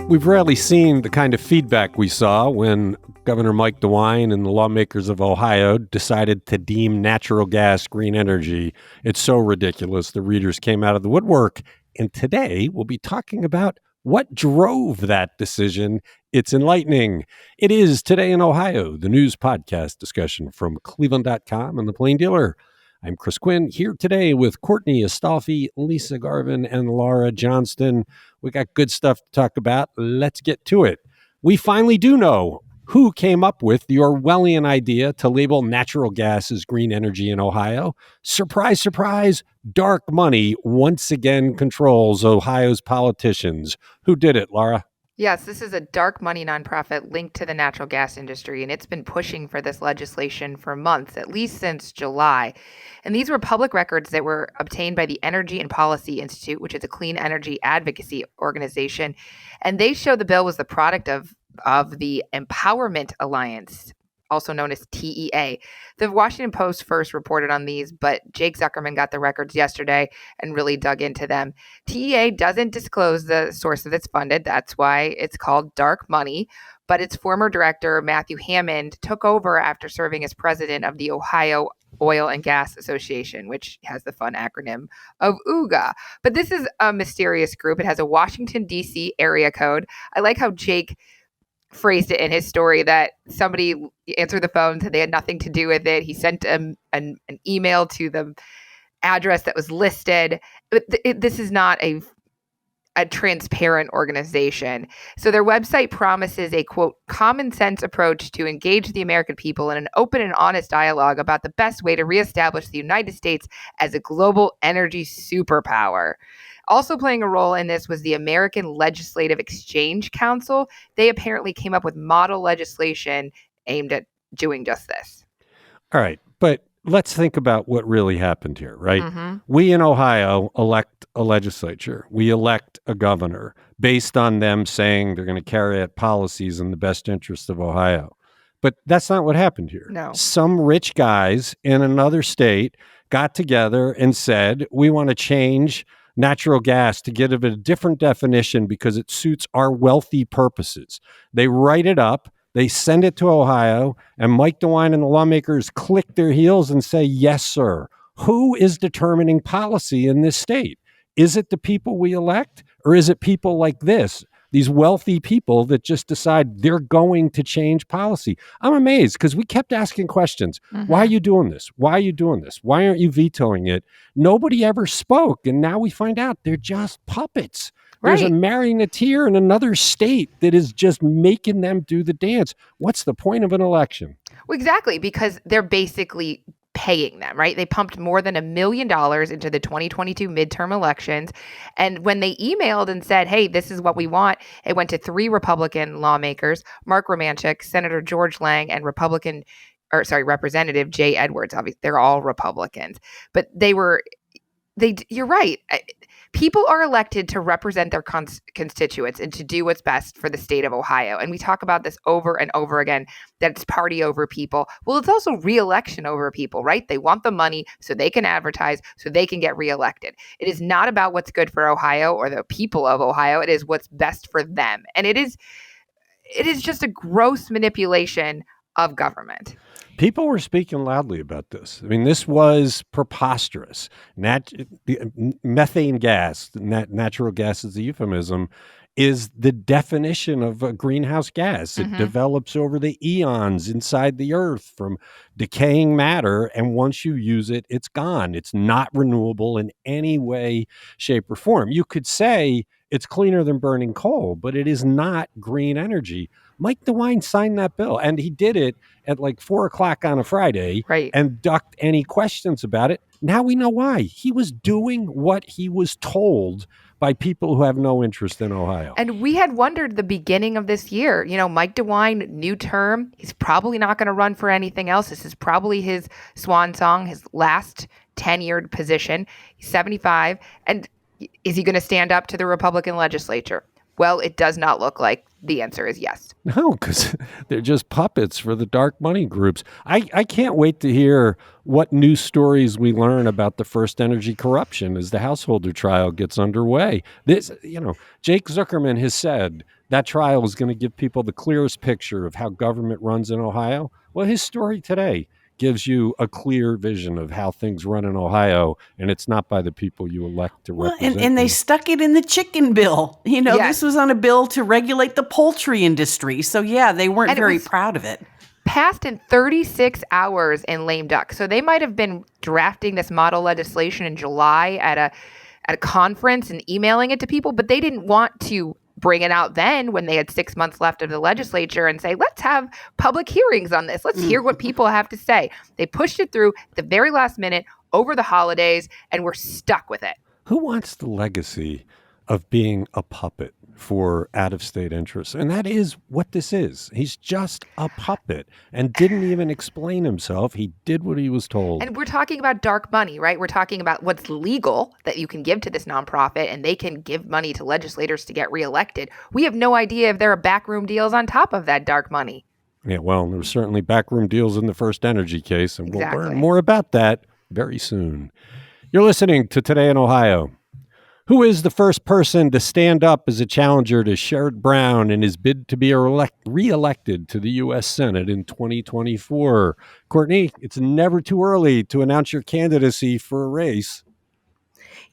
We've rarely seen the kind of feedback we saw when Governor Mike DeWine and the lawmakers of Ohio decided to deem natural gas green energy. It's so ridiculous. The readers came out of the woodwork. And today we'll be talking about what drove that decision. It's enlightening. It is Today in Ohio, the news podcast discussion from cleveland.com and the Plain Dealer. I'm Chris Quinn, here today with Courtney Astolfi, Lisa Garvin, and Laura Johnston. We got good stuff to talk about. Let's get to it. We finally do know who came up with the Orwellian idea to label natural gas as green energy in Ohio. Surprise, surprise, dark money once again controls Ohio's politicians. Who did it, Laura? Yes, this is a dark money nonprofit linked to the natural gas industry, and it's been pushing for this legislation for months, at least since July. And these were public records that were obtained by the Energy and Policy Institute, which is a clean energy advocacy organization. And they show the bill was the product of the Empowerment Alliance, also known as TEA. The Washington Post first reported on these, but Jake Zuckerman got the records yesterday and really dug into them. TEA doesn't disclose the source that it's funded. That's why it's called dark money. But its former director, Matthew Hammond, took over after serving as president of the Ohio Oil and Gas Association, which has the fun acronym of OOGA. But this is a mysterious group. It has a Washington, D.C. area code. I like how Jake phrased it in his story that somebody answered the phone, said they had nothing to do with it. He sent an email to the address that was listed. But this is not a transparent organization. So their website promises a, quote, common sense approach to engage the American people in an open and honest dialogue about the best way to reestablish the United States as a global energy superpower. Also playing a role in this was the American Legislative Exchange Council. They apparently came up with model legislation aimed at doing just this. All right, but let's think about what really happened here, right? Mm-hmm. We in Ohio elect a legislature. We elect a governor based on them saying they're going to carry out policies in the best interest of Ohio. But that's not what happened here. No. Some rich guys in another state got together and said, we want to change natural gas to give it a different definition because it suits our wealthy purposes. They write it up, they send it to Ohio, and Mike DeWine and the lawmakers click their heels and say, yes, sir. Who is determining policy in this state? Is it the people we elect, or is it people like this? These wealthy people that just decide they're going to change policy. I'm amazed because we kept asking questions. Mm-hmm. Why are you doing this? Why are you doing this? Why aren't you vetoing it? Nobody ever spoke. And now we find out they're just puppets. There's a marionetter in another state that is just making them do the dance. What's the point of an election? Well, exactly, because they're basically paying them, right? They pumped more than $1 million into the 2022 midterm elections. And when they emailed and said, hey, this is what we want, it went to 3 Republican lawmakers, Mark Romanchik, Senator George Lang, and Representative Jay Edwards. Obviously, they're all Republicans. But you're right. People are elected to represent their constituents and to do what's best for the state of Ohio. And we talk about this over and over again, that it's party over people. Well, it's also re-election over people, right? They want the money so they can advertise, so they can get reelected. It is not about what's good for Ohio or the people of Ohio. It is what's best for them. And it is just a gross manipulation of government. People were speaking loudly about this. I mean, this was preposterous. Methane gas, natural gas is a euphemism, is the definition of a greenhouse gas. It develops over the eons inside the earth from decaying matter, and once you use it, it's gone. It's not renewable in any way, shape, or form. You could say it's cleaner than burning coal, but it is not green energy. Mike DeWine signed that bill, and he did it at like 4 o'clock on a Friday, right, and ducked any questions about it. Now we know why. He was doing what he was told by people who have no interest in Ohio. And we had wondered the beginning of this year, Mike DeWine, new term, he's probably not going to run for anything else. This is probably his swan song, his last tenured position. He's 75. And is he going to stand up to the Republican legislature? Well, it does not look like the answer is yes. No, because they're just puppets for the dark money groups. I can't wait to hear what news stories we learn about the First Energy corruption as the householder trial gets underway. Jake Zuckerman has said that trial is going to give people the clearest picture of how government runs in Ohio. Well, his story today gives you a clear vision of how things run in Ohio, and it's not by the people you elect to represent and they you. stuck it in the chicken bill. Yes. This was on a bill to regulate the poultry industry. So, yeah, they weren't very proud of it. Passed in 36 hours in lame duck. So they might have been drafting this model legislation in July at a conference and emailing it to people, but they didn't want to bring it out then when they had 6 months left of the legislature and say, let's have public hearings on this. Let's hear what people have to say. They pushed it through at the very last minute over the holidays, and we're stuck with it. Who wants the legacy of being a puppet for out-of-state interests? And that is what this is. He's just a puppet and didn't even explain himself. He did what he was told. And we're talking about dark money, right? We're talking about what's legal that you can give to this nonprofit, and they can give money to legislators to get reelected. We have no idea if there are backroom deals on top of that dark money. Yeah, well, there were certainly backroom deals in the First Energy case, and Exactly. We'll learn more about that very soon. You're listening to Today in Ohio. Who is the first person to stand up as a challenger to Sherrod Brown in his bid to be reelected to the U.S. Senate in 2024? Courtney, it's never too early to announce your candidacy for a race.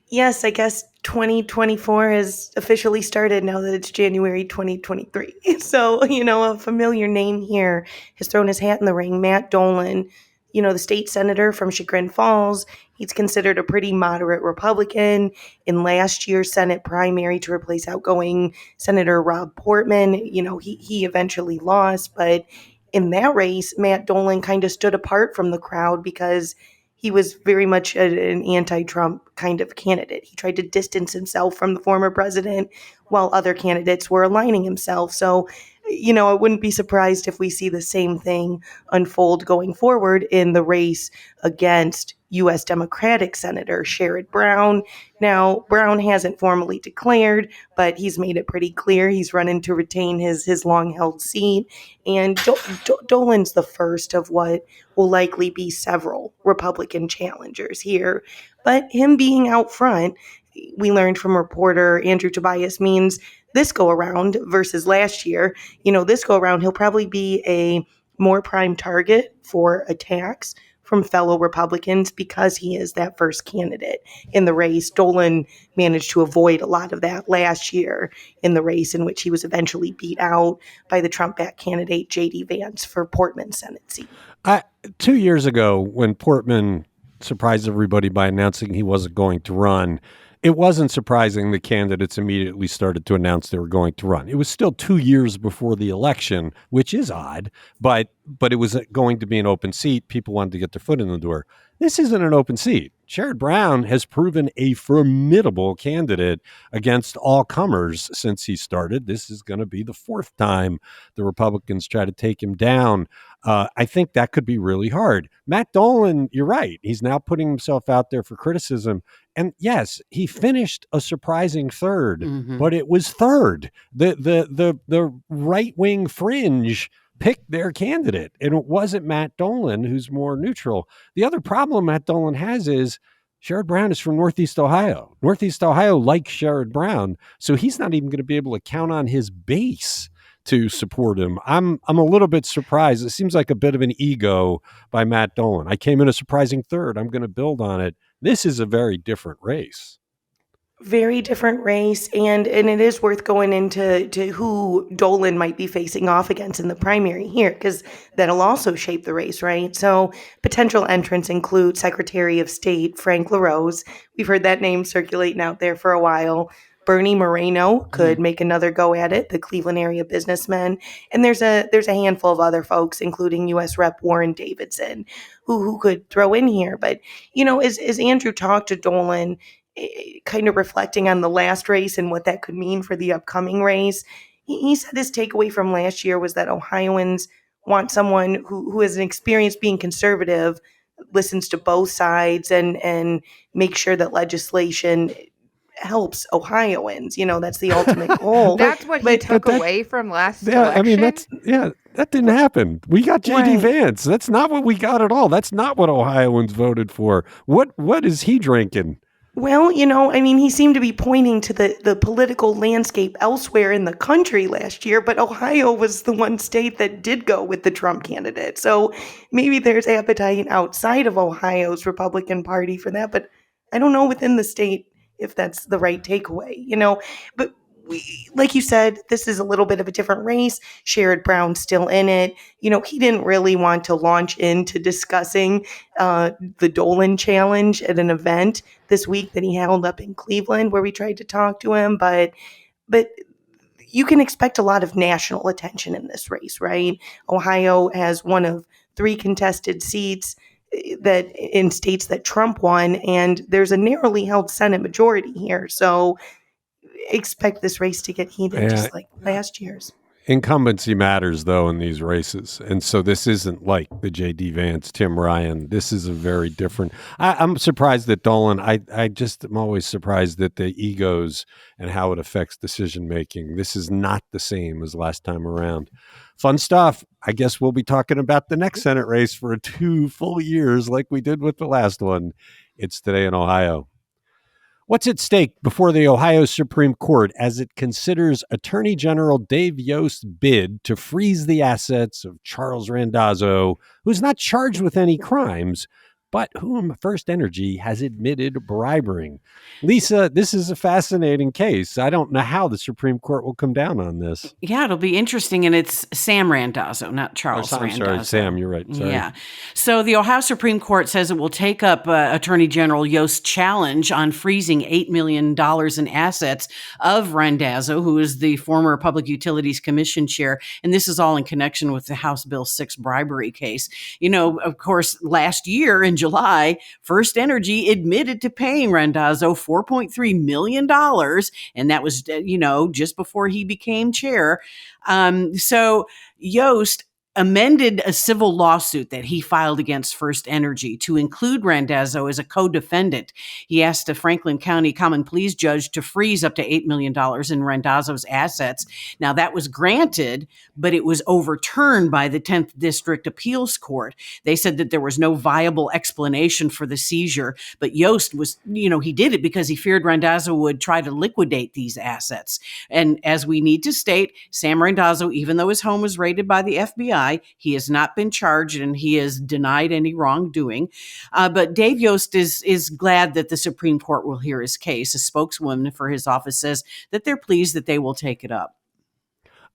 Yes, I guess 2024 has officially started now that it's January 2023. So, a familiar name here has thrown his hat in the ring. Matt Dolan, the state senator from Chagrin Falls. He's considered a pretty moderate Republican. In last year's Senate primary to replace outgoing Senator Rob Portman, he eventually lost. But in that race, Matt Dolan kind of stood apart from the crowd because he was very much an anti-Trump kind of candidate. He tried to distance himself from the former president while other candidates were aligning himself. So, I wouldn't be surprised if we see the same thing unfold going forward in the race against U.S. Democratic Senator Sherrod Brown. Now, Brown hasn't formally declared, but he's made it pretty clear he's running to retain his long-held seat. And Dolan's the first of what will likely be several Republican challengers here. But him being out front, we learned from reporter Andrew Tobias, means this go around versus last year, this go around, he'll probably be a more prime target for attacks from fellow Republicans because he is that first candidate in the race. Dolan managed to avoid a lot of that last year in the race, in which he was eventually beat out by the Trump-backed candidate J.D. Vance for Portman's Senate seat. 2 years ago, when Portman surprised everybody by announcing he wasn't going to run, it wasn't surprising the candidates immediately started to announce they were going to run. It was still 2 years before the election, which is odd, but it was going to be an open seat. People wanted to get their foot in the door. This isn't an open seat. Sherrod Brown has proven a formidable candidate against all comers since he started. This is going to be the fourth time the Republicans try to take him down. I think that could be really hard. Matt Dolan, you're right. He's now putting himself out there for criticism. And yes, he finished a surprising third, but it was third. The right-wing fringe picked their candidate, and it wasn't Matt Dolan, who's more neutral. The other problem Matt Dolan has is Sherrod Brown is from Northeast Ohio. Northeast Ohio likes Sherrod Brown, so he's not even going to be able to count on his base to support him. I'm a little bit surprised. It seems like a bit of an ego by Matt Dolan. I came in a surprising third. I'm going to build on it. This is a very different race. Very different race, and it is worth going into who Dolan might be facing off against in the primary here, because that'll also shape the race, right? So potential entrants include Secretary of State Frank LaRose. We've heard that name circulating out there for a while. Bernie Moreno could make another go at it, the Cleveland area businessman. And there's a handful of other folks, including U.S. Rep. Warren Davidson, who could throw in here. But, as Andrew talked to Dolan, kind of reflecting on the last race and what that could mean for the upcoming race, he said his takeaway from last year was that Ohioans want someone who has an experience being conservative, listens to both sides, and make sure that legislation helps Ohioans. That's the ultimate goal. That's what he But took that- away from last Yeah, election. I mean, that didn't happen. We got J.D. Right. Vance. That's not what we got at all. That's not what Ohioans voted for. What is he drinking? Well, he seemed to be pointing to the political landscape elsewhere in the country last year, but Ohio was the one state that did go with the Trump candidate. So maybe there's appetite outside of Ohio's Republican Party for that, but I don't know within the state if that's the right takeaway, But like you said, this is a little bit of a different race. Sherrod Brown's still in it. He didn't really want to launch into discussing the Dolan challenge at an event this week that he held up in Cleveland where we tried to talk to him. But you can expect a lot of national attention in this race, right? Ohio has one of 3 contested seats that in states that Trump won, and there's a narrowly held Senate majority here. So expect this race to get heated just like last year's. Incumbency matters, though, in these races. And so this isn't like the J.D. Vance, Tim Ryan. This is a very different. I'm surprised that Dolan, I just am always surprised at the egos and how it affects decision making. This is not the same as last time around. Fun stuff. I guess we'll be talking about the next Senate race for 2 full years like we did with the last one. It's Today in Ohio. What's at stake before the Ohio Supreme Court as it considers Attorney General Dave Yost's bid to freeze the assets of Charles Randazzo, who's not charged with any crimes, but whom First Energy has admitted bribing? Lisa, this is a fascinating case. I don't know how the Supreme Court will come down on this. Yeah, it'll be interesting. And it's Sam Randazzo, not Charles I'm Randazzo. sorry, Sam, you're right. Sorry. Yeah. So the Ohio Supreme Court says it will take up Attorney General Yost's challenge on freezing $8 million in assets of Randazzo, who is the former Public Utilities Commission chair. And this is all in connection with the House Bill 6 bribery case. Of course, last year in July, First Energy admitted to paying Randazzo $4.3 million. And that was, just before he became chair. So Yost amended a civil lawsuit that he filed against First Energy to include Randazzo as a co-defendant. He asked a Franklin County Common Pleas judge to freeze up to $8 million in Randazzo's assets. Now, that was granted, but it was overturned by the 10th District Appeals Court. They said that there was no viable explanation for the seizure, but Yost was, he did it because he feared Randazzo would try to liquidate these assets. And as we need to state, Sam Randazzo, even though his home was raided by the FBI, he has not been charged and he has denied any wrongdoing. But Dave Yost is glad that the Supreme Court will hear his case. A spokeswoman for his office says that they're pleased that they will take it up.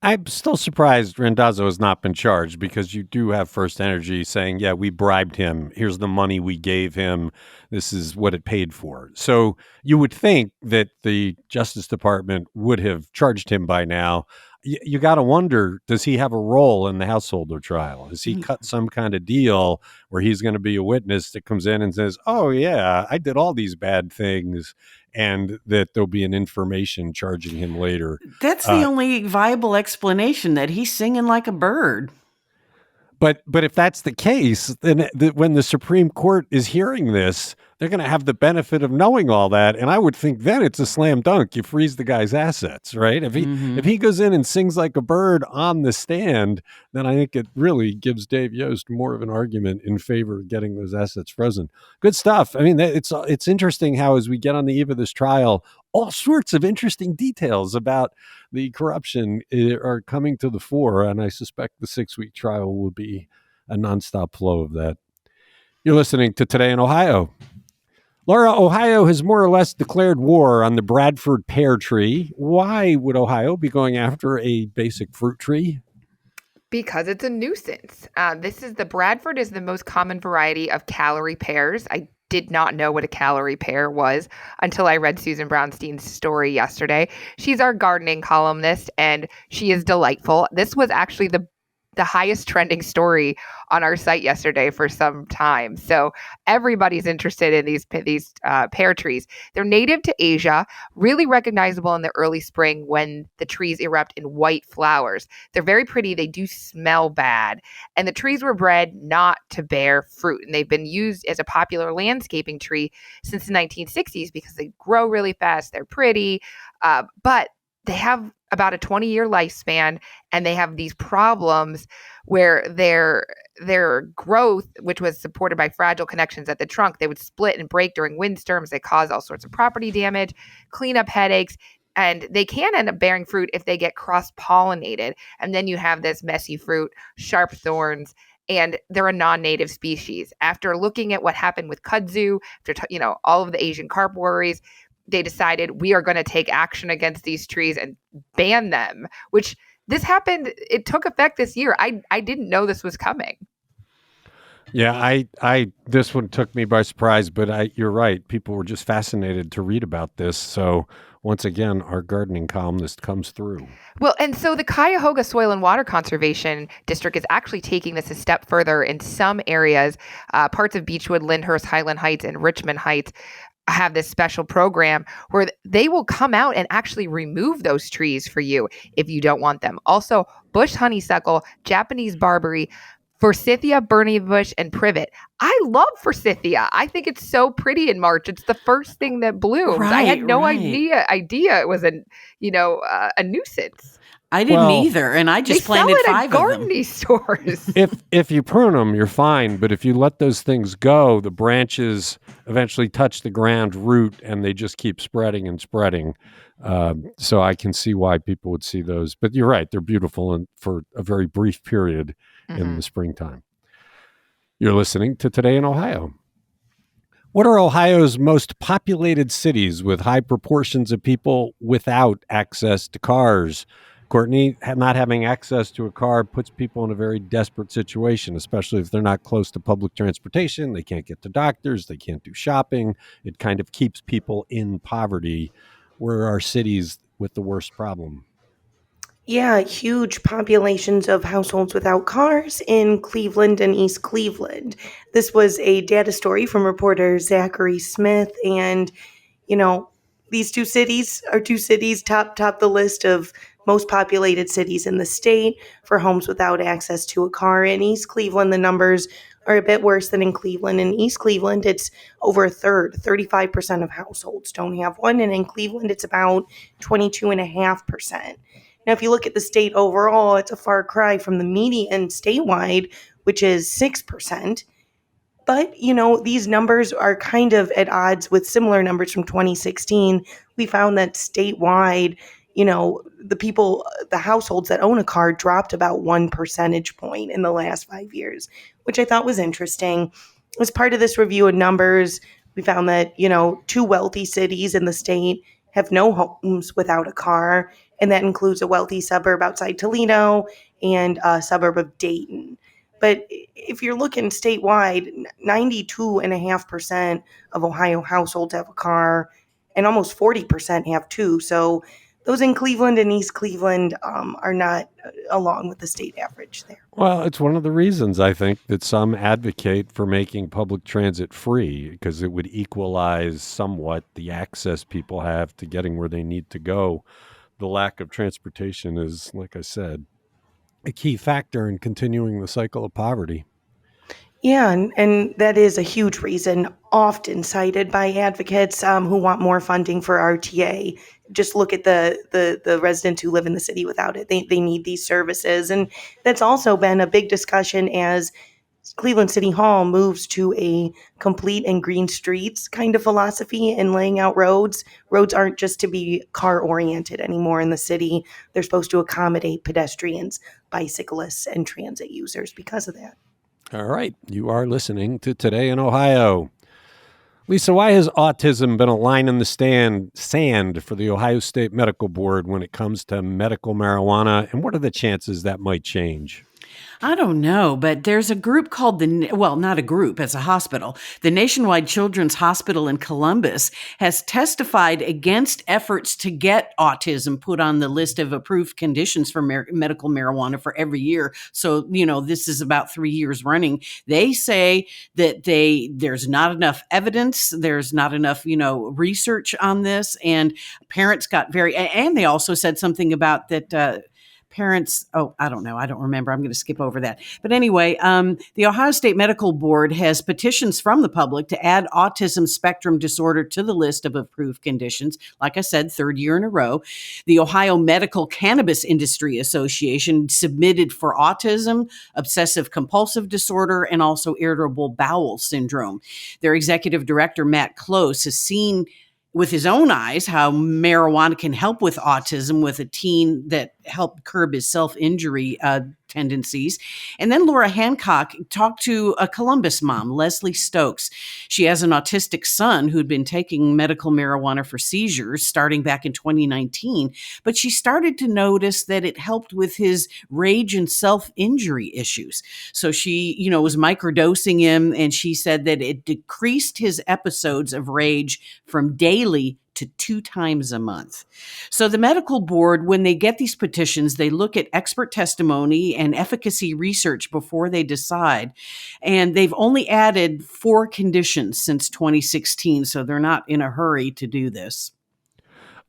I'm still surprised Randazzo has not been charged because you do have First Energy saying, yeah, we bribed him. Here's the money we gave him. This is what it paid for. So you would think that the Justice Department would have charged him by now. You got to wonder, does he have a role in the householder trial? Has he cut some kind of deal where he's going to be a witness that comes in and says, oh, yeah, I did all these bad things, and that there'll be an information charging him later? That's the only viable explanation, that he's singing like a bird. But if that's the case, then when the Supreme Court is hearing this, they're going to have the benefit of knowing all that. And I would think then it's a slam dunk. You freeze the guy's assets, right? If he goes in and sings like a bird on the stand, then I think it really gives Dave Yost more of an argument in favor of getting those assets frozen. Good stuff. I mean, it's interesting how as we get on the eve of this trial, all sorts of interesting details about the corruption are coming to the fore. And I suspect the 6-week trial will be a nonstop flow of that. You're listening to Today in Ohio. Laura, Ohio has more or less declared war on the Bradford pear tree. Why would Ohio be going after a basic fruit tree? Because it's a nuisance. The Bradford is the most common variety of Calorie pears. I did not know what a Calorie pear was until I read Susan Brownstein's story yesterday. She's our gardening columnist, and she is delightful. This was actually the the highest trending story on our site yesterday for some time. So everybody's interested in these pear trees. They're native to Asia, really recognizable in the early spring when the trees erupt in white flowers. They're very pretty. They do smell bad. And the trees were bred not to bear fruit. And they've been used as a popular landscaping tree since the 1960s because they grow really fast. They're pretty, but they have about a 20-year lifespan, and they have these problems where their growth, which was supported by fragile connections at the trunk, they would split and break during windstorms. They cause all sorts of property damage, cleanup headaches, and they can end up bearing fruit if they get cross-pollinated. And then you have this messy fruit, sharp thorns, and they're a non-native species. After looking at what happened with kudzu, after all of the Asian carp worries, they decided we are going to take action against these trees and ban them, which this happened. It took effect this year. I didn't know this was coming. Yeah, I this one took me by surprise, but you're right. People were just fascinated to read about this. So once again, our gardening columnist comes through. Well, and so the Cuyahoga Soil and Water Conservation District is actually taking this a step further in some areas. Parts of Beechwood, Lyndhurst, Highland Heights, and Richmond Heights have this special program where they will come out and actually remove those trees for you if you don't want them. Also, bush honeysuckle, Japanese barberry, forsythia, burning bush, and privet. I love forsythia. I think it's so pretty in March. It's the first thing that blooms. I had no idea it was a nuisance. I didn't either, and I just planted 5 of them. Gardening stores. If you prune them, you're fine. But if you let those things go, the branches eventually touch the ground root, and they just keep spreading and spreading. So I can see why people would see those. But you're right; they're beautiful and for a very brief period in the springtime. You're listening to Today in Ohio. What are Ohio's most populated cities with high proportions of people without access to cars? Courtney, not having access to a car puts people in a very desperate situation, especially if they're not close to public transportation. They can't get to doctors. They can't do shopping. It kind of keeps people in poverty. Where are cities with the worst problem? Yeah, huge populations of households without cars in Cleveland and East Cleveland. This was a data story from reporter Zachary Smith, and these two cities top the list of most populated cities in the state for homes without access to a car. In East Cleveland, the numbers are a bit worse than in Cleveland. In East Cleveland, it's over a third, 35% of households don't have one. And in Cleveland, it's about 22.5%. Now, if you look at the state overall, it's a far cry from the median statewide, which is 6%. But, these numbers are kind of at odds with similar numbers from 2016. We found that statewide, the households that own a car dropped about 1 percentage point in the last 5 years, which I thought was interesting. As part of this review of numbers, we found that, 2 wealthy cities in the state have no homes without a car, and that includes a wealthy suburb outside Toledo and a suburb of Dayton. But if you're looking statewide, 92.5% of Ohio households have a car, and almost 40% have 2. So those in Cleveland and East Cleveland are not along with the state average there. Well, it's one of the reasons I think that some advocate for making public transit free, because it would equalize somewhat the access people have to getting where they need to go. The lack of transportation is, like I said, a key factor in continuing the cycle of poverty. Yeah, and that is a huge reason, often cited by advocates who want more funding for RTA. Just look at the residents who live in the city without it. They need these services. And that's also been a big discussion as Cleveland City Hall moves to a complete and green streets kind of philosophy in laying out roads. Roads aren't just to be car-oriented anymore in the city. They're supposed to accommodate pedestrians, bicyclists, and transit users because of that. All right. You are listening to Today in Ohio. Lisa, why has autism been a line in the sand for the Ohio State Medical Board when it comes to medical marijuana, and what are the chances that might change? I don't know, but there's a group called not a group, it's a hospital. The Nationwide Children's Hospital in Columbus has testified against efforts to get autism put on the list of approved conditions for medical marijuana for every year. So, this is about 3 years running. They say that there's not enough evidence, there's not enough, research on this, and parents got and they also said something about that, parents, I don't know. I don't remember. I'm going to skip over that. But anyway, the Ohio State Medical Board has petitions from the public to add autism spectrum disorder to the list of approved conditions. Like I said, third year in a row. The Ohio Medical Cannabis Industry Association submitted for autism, obsessive compulsive disorder, and also irritable bowel syndrome. Their executive director, Matt Close, has seen with his own eyes how marijuana can help with autism with a teen that helped curb his self-injury tendencies. And then Laura Hancock talked to a Columbus mom, Leslie Stokes. She has an autistic son who'd been taking medical marijuana for seizures starting back in 2019, but she started to notice that it helped with his rage and self-injury issues. So she, was microdosing him, and she said that it decreased his episodes of rage from daily to 2 times a month. So the medical board, when they get these petitions, they look at expert testimony and efficacy research before they decide. And they've only added 4 conditions since 2016, so they're not in a hurry to do this.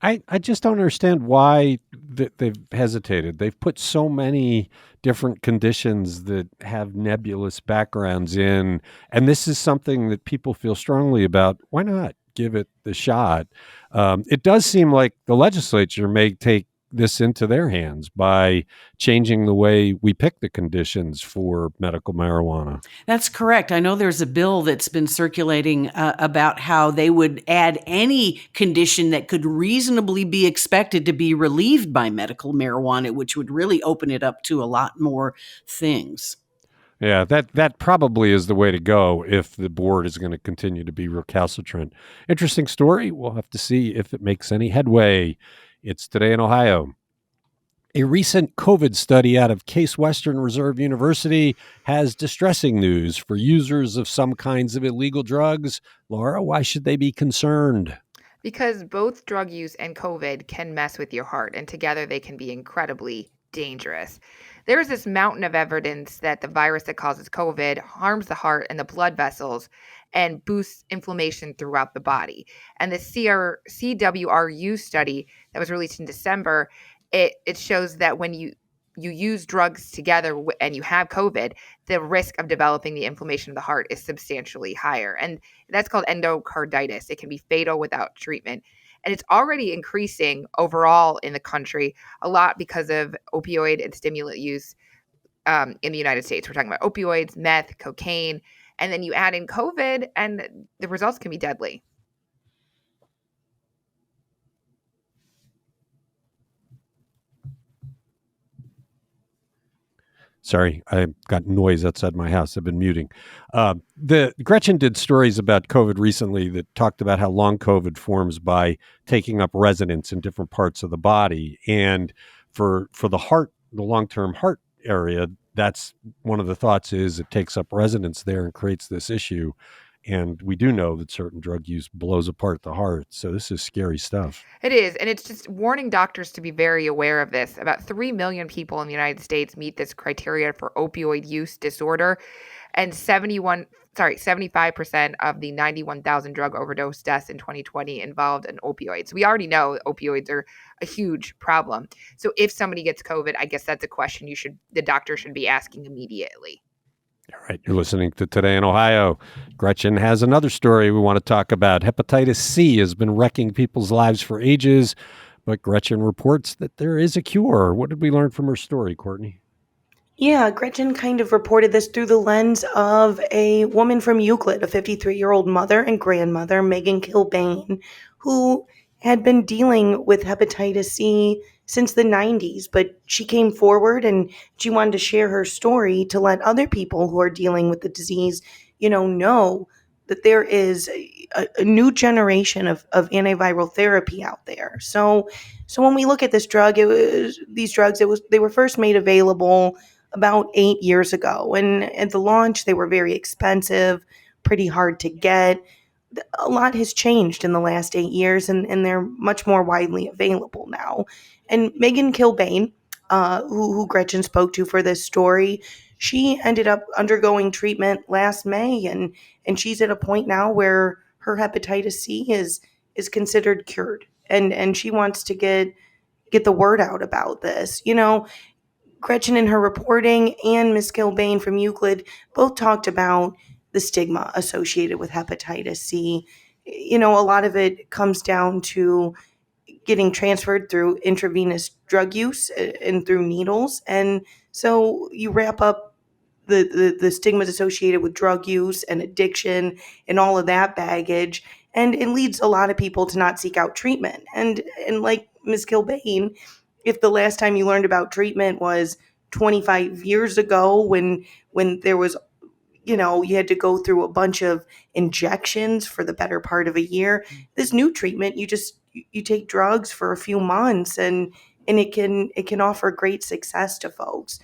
I just don't understand why they've hesitated. They've put so many different conditions that have nebulous backgrounds in, and this is something that people feel strongly about. Why not give it the shot? It does seem like the legislature may take this into their hands by changing the way we pick the conditions for medical marijuana. That's correct. I know there's a bill that's been circulating about how they would add any condition that could reasonably be expected to be relieved by medical marijuana, which would really open it up to a lot more things. Yeah, that probably is the way to go if the board is going to continue to be recalcitrant. Interesting story. We'll have to see if it makes any headway. It's Today in Ohio. A recent COVID study out of Case Western Reserve University has distressing news for users of some kinds of illegal drugs. Laura, why should they be concerned? Because both drug use and COVID can mess with your heart, and together they can be incredibly dangerous. There is this mountain of evidence that the virus that causes COVID harms the heart and the blood vessels and boosts inflammation throughout the body. And the CWRU study that was released in December, it shows that when you use drugs together and you have COVID, the risk of developing the inflammation of the heart is substantially higher. And that's called endocarditis. It can be fatal without treatment. And it's already increasing overall in the country, a lot because of opioid and stimulant use in the United States. We're talking about opioids, meth, cocaine, and then you add in COVID and the results can be deadly. Sorry, I got noise outside my house. I've been muting. The Gretchen did stories about COVID recently that talked about how long COVID forms by taking up residence in different parts of the body. And for the heart, the long-term heart area, that's one of the thoughts is it takes up residence there and creates this issue. And we do know that certain drug use blows apart the heart. So this is scary stuff. It is. And it's just warning doctors to be very aware of this. About 3 million people in the United States meet this criteria for opioid use disorder. And 75% of the 91,000 drug overdose deaths in 2020 involved an opioid. So we already know opioids are a huge problem. So if somebody gets COVID, I guess that's a question the doctor should be asking immediately. All right, you're listening to Today in Ohio. Gretchen has another story we want to talk about. Hepatitis C has been wrecking people's lives for ages, but Gretchen reports that there is a cure. What did we learn from her story, Courtney? Yeah, Gretchen kind of reported this through the lens of a woman from Euclid, a 53-year-old mother and grandmother, Megan Kilbane, who had been dealing with hepatitis C since the 90s, but she came forward and she wanted to share her story to let other people who are dealing with the disease, know that there is a new generation of antiviral therapy out there. So when we look at this drug, they were first made available about 8 years ago. And at the launch, they were very expensive, pretty hard to get. A lot has changed in the last 8 years, and they're much more widely available now. And Megan Kilbane, who Gretchen spoke to for this story, she ended up undergoing treatment last May, and she's at a point now where her hepatitis C is considered cured, and she wants to get the word out about this. Gretchen in her reporting and Miss Kilbane from Euclid both talked about the stigma associated with hepatitis C. A lot of it comes down to getting transferred through intravenous drug use and through needles. And so you wrap up the stigmas associated with drug use and addiction and all of that baggage. And it leads a lot of people to not seek out treatment. And like Ms. Kilbane, if the last time you learned about treatment was 25 years ago when there was, you had to go through a bunch of injections for the better part of a year, this new treatment, you take drugs for a few months, and it can offer great success to folks.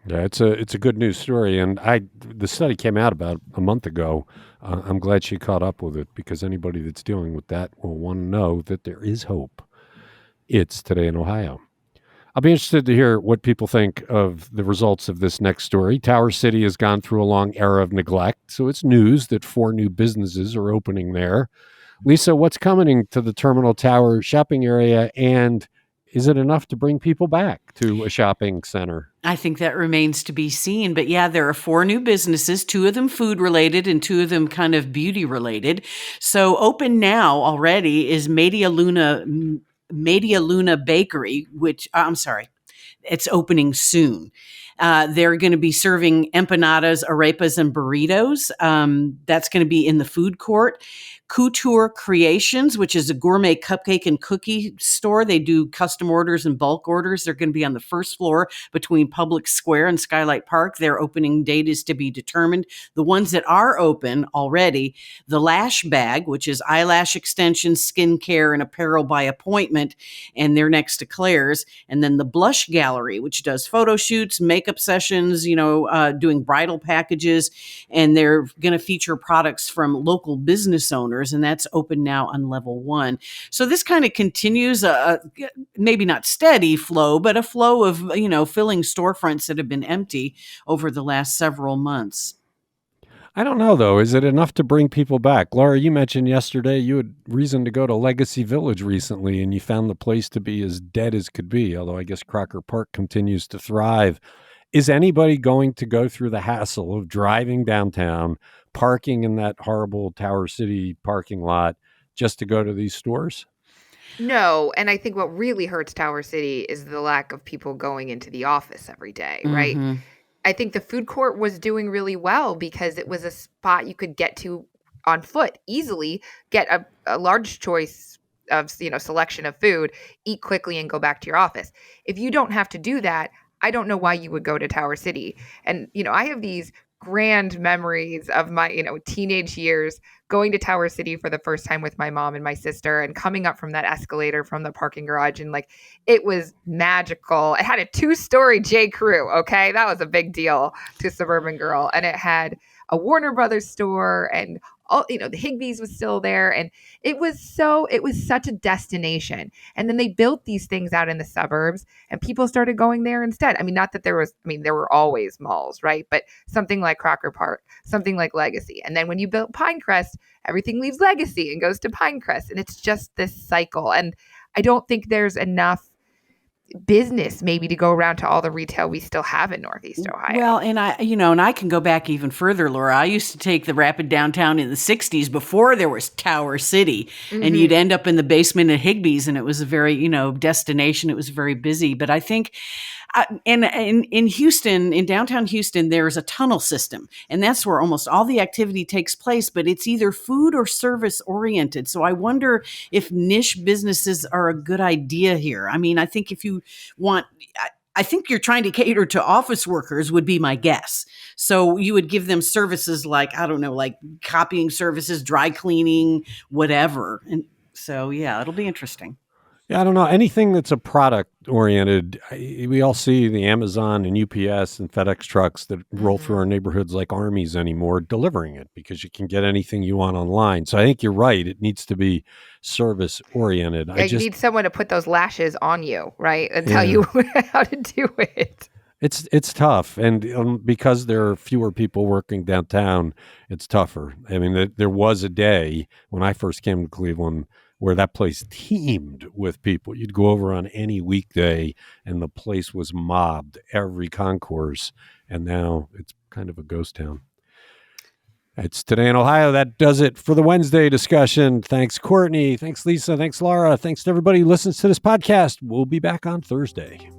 Yeah, it's a good news story, and the study came out about a month ago. I'm glad she caught up with it, because anybody that's dealing with that will want to know that there is hope. It's Today in Ohio. I'll be interested to hear what people think of the results of this next story. Tower City has gone through a long era of neglect, so it's news that 4 new businesses are opening there. Lisa, what's coming to the Terminal Tower shopping area, and is it enough to bring people back to a shopping center? I think that remains to be seen. But yeah, there are 4 new businesses, 2 of them food related and 2 of them kind of beauty related. So open now already is Media Luna Bakery, which I'm sorry, it's opening soon. They're going to be serving empanadas, arepas, and burritos. That's going to be in the food court. Couture Creations, which is a gourmet cupcake and cookie store. They do custom orders and bulk orders. They're going to be on the first floor between Public Square and Skylight Park. Their opening date is to be determined. The ones that are open already, the Lash Bag, which is eyelash extensions, skincare, and apparel by appointment, and they're next to Claire's. And then the Blush Gallery, which does photo shoots, makeup sessions, doing bridal packages, and they're going to feature products from local business owners, and that's open now on level 1. So this kind of continues maybe not steady flow, but a flow of, filling storefronts that have been empty over the last several months. I don't know, though. Is it enough to bring people back? Laura, you mentioned yesterday you had reason to go to Legacy Village recently, and you found the place to be as dead as could be, although I guess Crocker Park continues to thrive. Is anybody going to go through the hassle of driving downtown, parking in that horrible Tower City parking lot just to go to these stores? No, and I think what really hurts Tower City is the lack of people going into the office every day, right? Mm-hmm. I think the food court was doing really well because it was a spot you could get to on foot easily, get a large choice of, selection of food, eat quickly, and go back to your office. If you don't have to do that, I don't know why you would go to Tower City. And, I have these grand memories of my, teenage years going to Tower City for the first time with my mom and my sister, and coming up from that escalator from the parking garage. And it was magical. It had a 2-story J. Crew. Okay. That was a big deal to a suburban girl. And it had a Warner Brothers store, and all, the Higbee's was still there. And it was such a destination. And then they built these things out in the suburbs, and people started going there instead. Not that there were always malls, right? But something like Crocker Park, something like Legacy. And then when you built Pinecrest, everything leaves Legacy and goes to Pinecrest. And it's just this cycle. And I don't think there's enough business maybe to go around to all the retail we still have in Northeast Ohio. Well, and I can go back even further, Laura. I used to take the rapid downtown in the 60s before there was Tower City, and you'd end up in the basement at Higbee's, and it was a very, destination. It was very busy. But I think in Houston, in downtown Houston, there's a tunnel system, and that's where almost all the activity takes place, but it's either food or service oriented. So I wonder if niche businesses are a good idea here. I think if you want, I think you're trying to cater to office workers would be my guess. So you would give them services like, I don't know, like copying services, dry cleaning, whatever. And so, yeah, it'll be interesting. Yeah, I don't know. Anything that's a product oriented, we all see the Amazon and UPS and FedEx trucks that roll through our neighborhoods like armies anymore, delivering it because you can get anything you want online. So I think you're right. It needs to be service oriented. Yeah, you need someone to put those lashes on you, right? And tell you how to do it. It's tough, and because there are fewer people working downtown, it's tougher. I mean, there was a day when I first came to Cleveland where that place teemed with people. You'd go over on any weekday, and the place was mobbed, every concourse, and now it's kind of a ghost town. It's Today in Ohio. That does it for the Wednesday discussion. Thanks, Courtney. Thanks, Lisa. Thanks, Laura. Thanks to everybody who listens to this podcast. We'll be back on Thursday.